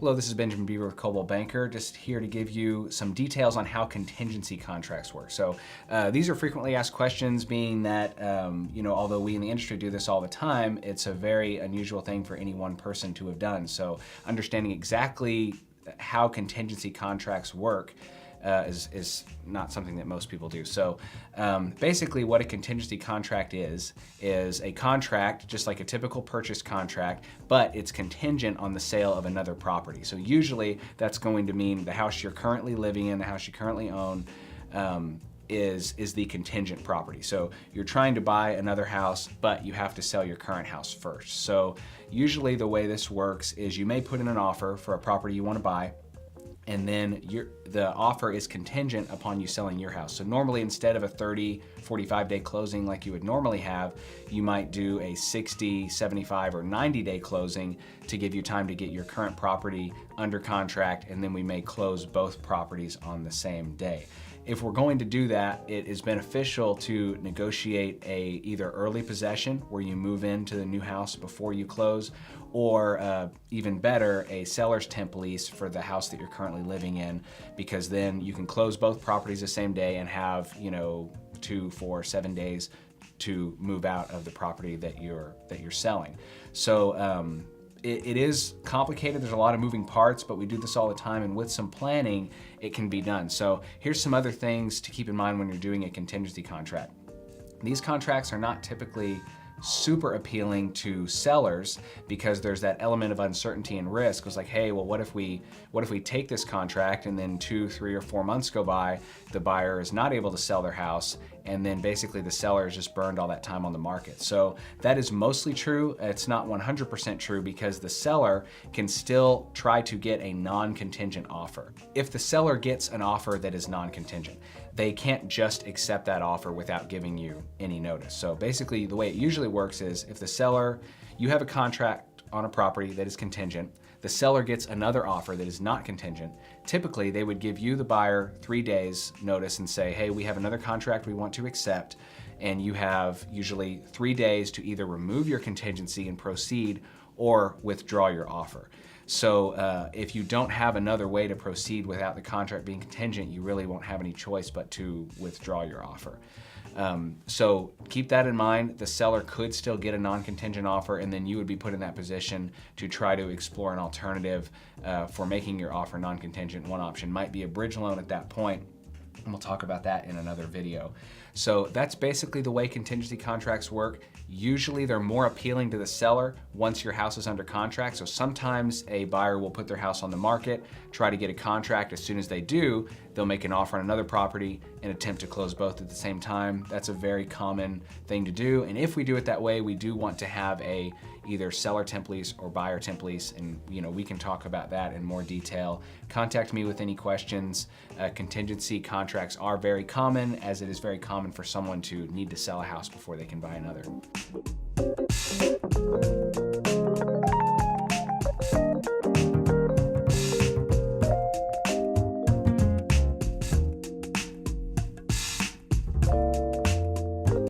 Hello, this is Benjamin Beaver with Coldwell Banker, just here to give you some details on how contingency contracts work. So these are frequently asked questions, being that, although we in the industry do this all the time, it's a very unusual thing for any one person to have done. So understanding exactly how contingency contracts work is not something that most people do. So basically what a contingency contract is a contract just like a typical purchase contract, but it's contingent on the sale of another property. So usually that's going to mean the house you're currently living in, the house you currently own, is the contingent property. So you're trying to buy another house, but you have to sell your current house first. So usually the way this works is you may put in an offer for a property you want to buy, and then the offer is contingent upon you selling your house. So normally instead of a 30, 45 day closing like you would normally have, you might do a 60, 75, or 90 day closing to give you time to get your current property under contract, and then we may close both properties on the same day. If we're going to do that, it is beneficial to negotiate a either early possession where you move into the new house before you close, or even better, a seller's temp lease for the house that you're currently living in, because then you can close both properties the same day and have 2, 4, 7 days to move out of the property that you're selling. So it is complicated. There's a lot of moving parts, but we do this all the time, and with some planning, it can be done. So here's some other things to keep in mind when you're doing a contingency contract. These contracts are not typically super appealing to sellers because there's that element of uncertainty and risk. It's like, hey, well, what if we take this contract and then 2, 3, or 4 months go by, the buyer is not able to sell their house, and then basically the seller has just burned all that time on the market. So that is mostly true. It's not 100% true because the seller can still try to get a non-contingent offer. If the seller gets an offer that is non-contingent, they can't just accept that offer without giving you any notice. So basically the way it usually works is if the seller, you have a contract on a property that is contingent, the seller gets another offer that is not contingent, typically they would give you, the buyer, 3 days notice and say, hey, we have another contract we want to accept, and you have usually 3 days to either remove your contingency and proceed or withdraw your offer. So if you don't have another way to proceed without the contract being contingent, you really won't have any choice but to withdraw your offer. So keep that in mind. The seller could still get a non-contingent offer, and then you would be put in that position to try to explore an alternative for making your offer non-contingent. One option might be a bridge loan at that point, and we'll talk about that in another video. So that's basically the way contingency contracts work. Usually they're more appealing to the seller once your house is under contract. So sometimes a buyer will put their house on the market, try to get a contract. As soon as they do, they'll make an offer on another property and attempt to close both at the same time. That's a very common thing to do. And if we do it that way, we do want to have a either seller temp lease or buyer temp lease, and we can talk about that in more detail. Contact me with any questions. Contingency contracts are very common, as it is very common for someone to need to sell a house before they can buy another.